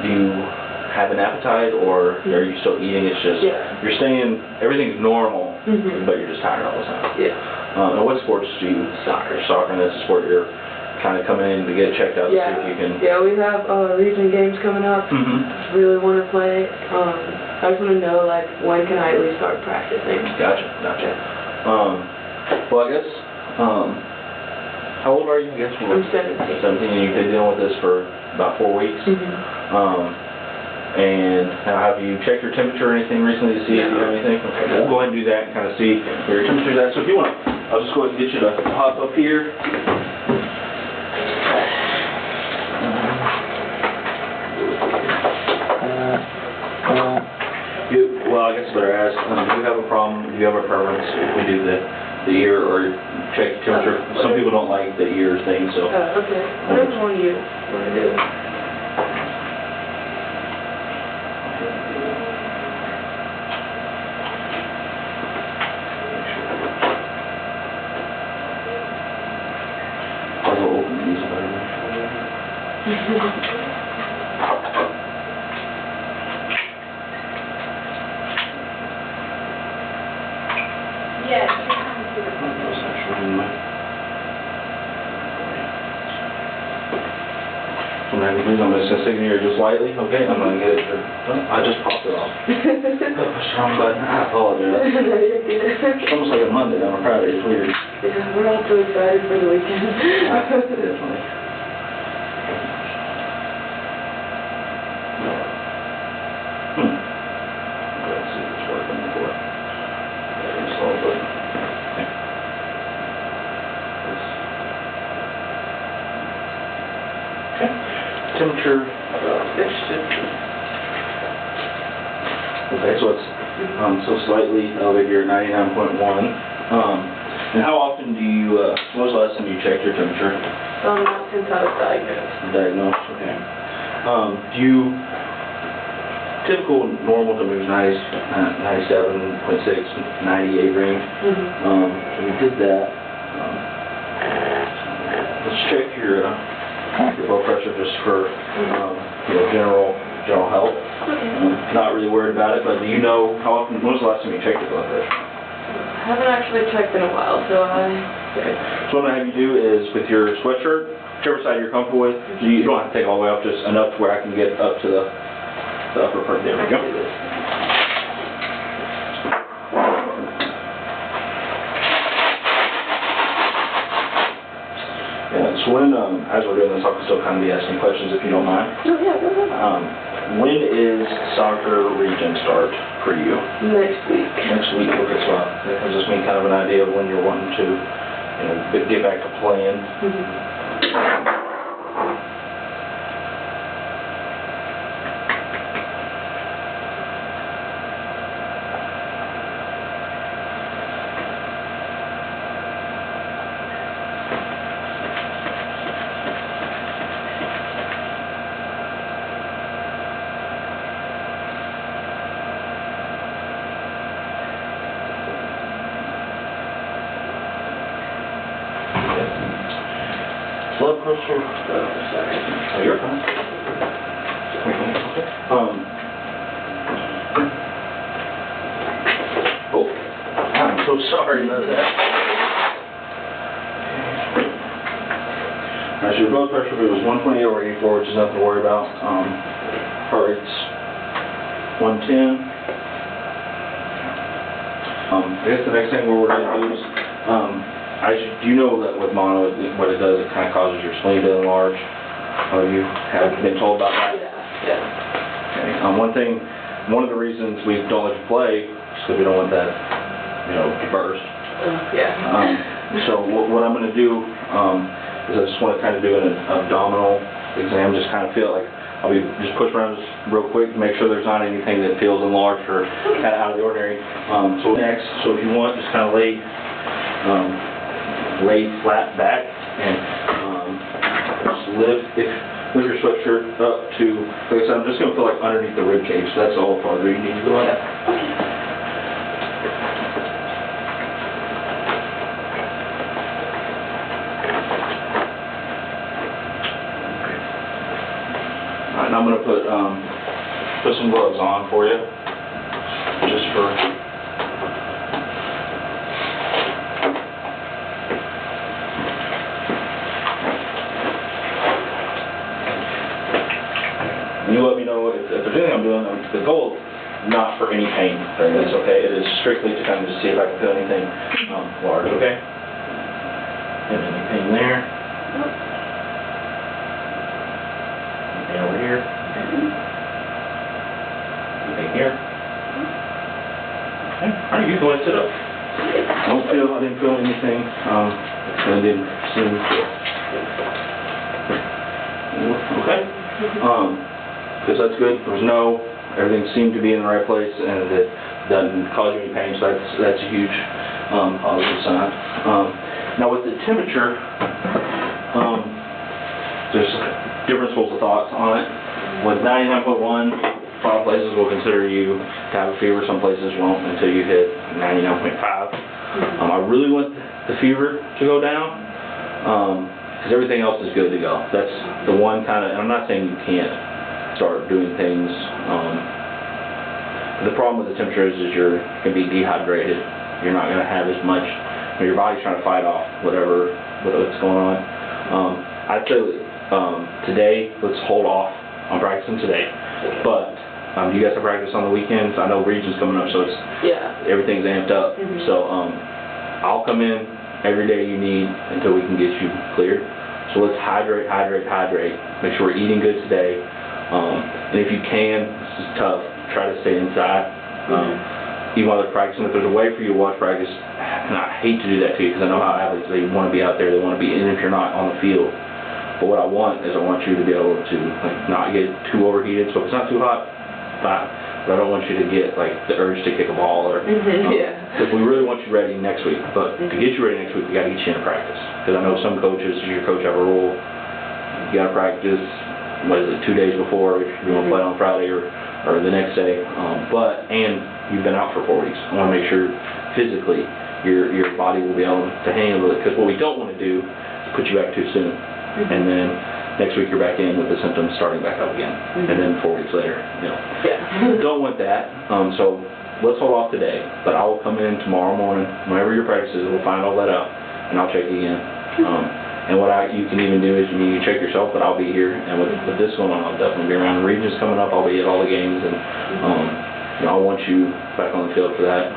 do you have an appetite, or are you still eating? It's just, you're staying, everything's normal, but you're just tired all the time. Yeah. And what sports do you? Soccer. Soccer, and that's a sport you're kind of coming in to get checked out to see if you can. Yeah, we have region games coming up. Really want to play. I just want to know, like, when can I at least start practicing? Gotcha. Well, I guess, how old are you? I guess I'm 17. 17, and you've been dealing with this for about 4 weeks. And now, have you checked your temperature or anything recently to see if you have anything? Okay, we'll go ahead and do that and kind of see where your temperature's at. So if you want, I'll just go ahead and get you to hop up here. Well, I guess I better ask, do you have a problem, do you have a preference if we do the ear or check your temperature? Some people don't like the ear thing, so. Okay. Whatever one you want to do. I'll open these better. I'm going to stick in here just lightly, okay? I'm going to get it. I just popped it off. Push the wrong button. I apologize. It's almost like a Monday on a Friday. It's weird. Yeah, we're all so excited for the weekend. Definitely. Let's see if it's working before. Slow button. Okay. Temperature. Okay, so it's so slightly elevated here at 99.1. And how often do you, when was the last time you checked your temperature? Not since I was diagnosed. Diagnosed, okay. Do you, typical normal temperature is 97.6, 98 range. So we did that. Let's check your blood pressure just for general health. Not really worried about it, but do you know how often? When was the last time you checked your blood pressure? I haven't actually checked in a while, so Okay. So what I'm going to have you do is with your sweatshirt, whichever side you're comfortable with, you don't have to take all the way up, just enough to where I can get up to the upper part. There we go. Yeah, so when, as we're doing this, I'll still kind of be asking questions if you don't mind. Oh, yeah, go ahead. When is soccer region start for you? Next week. Next week, okay, so that gives us me kind of an idea of when you're wanting to, get back to playing. Blood pressure. Sorry. Oh, you're fine. Okay. Oh, I'm so sorry about that. Alright, so your blood pressure was 128 over 84, which is nothing to worry about. Heart rate's 110. I guess the next thing we're going to do is, do you know that with mono, what it does, it kind of causes your spleen to enlarge? You have been told about that? Yeah. Okay. One of the reasons we don't let you play is because we don't want that, to burst. So what I'm going to do is I just want to kind of do an abdominal exam, just kind of feel like I'll be just push around just real quick to make sure there's not anything that feels enlarged or kind of out of the ordinary. So next, if you want, just kind of lay flat back and just lift your sweatshirt up to, like I said, I'm just going to feel like underneath the rib cage. So that's all farther you need to go up. Alright, now I'm going to put some gloves on for you, just for. You let me know if there's anything I'm doing. The goal is not for any pain during this, okay? It is strictly to kind of just see if I can feel anything large, okay? And any pain there. Anything over here. Anything here. Okay. All right, you can go ahead and sit up. I didn't feel anything. I didn't seem to. Okay. Because that's good. Everything seemed to be in the right place, and it doesn't cause you any pain, so that's a huge positive sign. Now with the temperature, there's different schools of thoughts on it. With 99.1, a lot of places will consider you to have a fever. Some places won't until you hit 99.5. I really want the fever to go down, because everything else is good to go. That's the one kind of, and I'm not saying you can't start doing things. The problem with the temperature is you're going to be dehydrated. You're not going to have as much, your body's trying to fight off what's going on. I'd say today, let's hold off on practicing today. But you guys have practice on the weekends. I know region's coming up, so everything's amped up. So I'll come in every day you need until we can get you cleared. So let's hydrate. Make sure we're eating good today. And if you can, this is tough, try to stay inside. Even while they're practicing, if there's a way for you to watch practice, and I hate to do that to you because I know how athletes, they want to be out there, they want to be in if you're not on the field. But what I want is I want you to be able to not get too overheated. So if it's not too hot, fine. But I don't want you to get the urge to kick a ball or. Because we really want you ready next week. But to get you ready next week, we got to get you in practice. Because I know some coaches, your coach have a rule. You got to practice. 2 days before, if you want to play on Friday or the next day, and you've been out for 4 weeks. I want to make sure physically your body will be able to handle it, because what we don't want to do is put you back too soon, and then next week you're back in with the symptoms starting back up again, and then 4 weeks later, don't want that. So let's hold off today, but I will come in tomorrow morning, whenever your practice is, we'll find all that out, and I'll check you again. And what you can even do is you can check yourself, but I'll be here. And with this going on, I'll definitely be around. The region's coming up. I'll be at all the games, and I want you back on the field for that.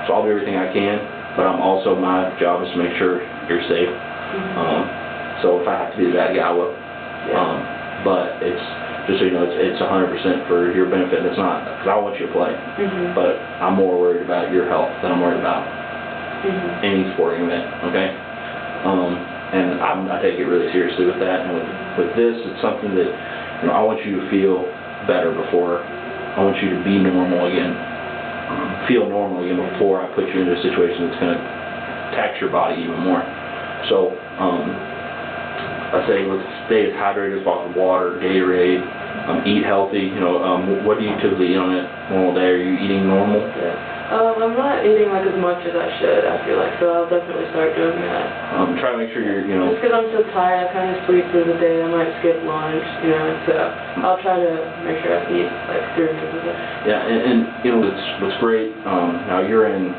So I'll do everything I can. But my job is to make sure you're safe. So if I have to be the bad guy, I will. But it's just so you know, it's 100% for your benefit. It's not because I want you to play. But I'm more worried about your health than I'm worried about any sporting event. Okay. And I take it really seriously with that, and with this, it's something that I want you to feel better before. I want you to be normal again, feel normal again before I put you into a situation that's going to tax your body even more. So I say let's stay as hydrated as possible. Water, Gatorade, eat healthy. What do you typically eat on a normal day? Are you eating normal? I'm not eating as much as I should, I feel like, so I'll definitely start doing that. Try to make sure you're, Just because I'm so tired, I kind of sleep through the day, I might skip lunch, so I'll try to make sure I eat, 3 meals a day. Yeah, and what's great, now you're in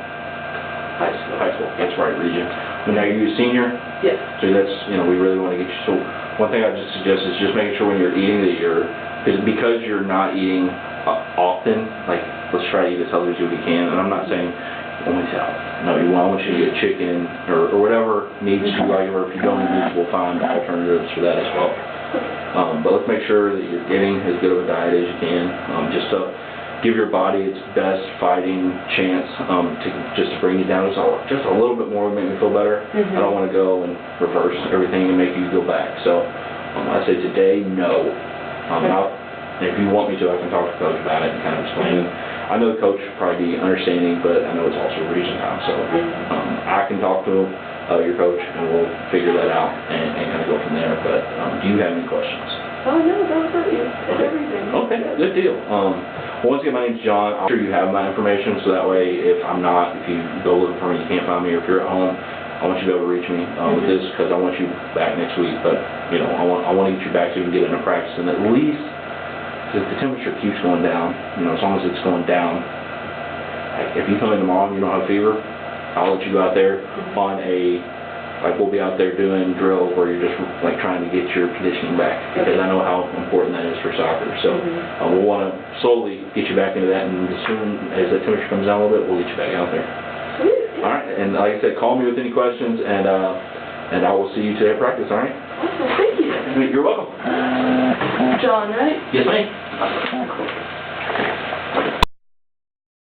high school. That's right, region. But now you're a senior? Yes. So that's, we really want to get you, so one thing I just suggest is just making sure when you're eating that because you're not eating often, let's try to eat as healthy as we can. And I'm not saying only salad. No, I want you to get chicken or whatever needs to be like, or if you don't need, we'll find alternatives for that as well. But let's make sure that you're getting as good of a diet as you can, just to give your body its best fighting chance to bring you down just a little bit more, make me feel better. I don't want to go and reverse everything and make you go back. So I say today, no. If you want me to, I can talk to Coach about it and kind of explain it. I know the coach will probably be understanding, but I know it's also region time, so I can talk to your coach and we'll figure that out and kind of go from there. But do you have any questions? Oh, no, that was everything. Okay, good deal. Well, once again, my name's John. I'm sure you have my information, so that way if you go looking for me, you can't find me, or if you're at home, I want you to be able to reach me with this, because I want you back next week. But I want to get you back so you can get into practice and at least if the temperature keeps going down, you know, as long as it's going down, like, if you come in tomorrow and you don't have fever, I'll let you go out there on like we'll be out there doing drills where you're just like trying to get your conditioning back, because I know how important that is for soccer. So we'll want to slowly get you back into that, and as soon as the temperature comes down a little bit, we'll get you back out there. Sweet. All right, and like I said, call me with any questions, and I will see you today at practice, all right? Awesome, thank you. You're welcome. John, right? Yes, ma'am. Cool.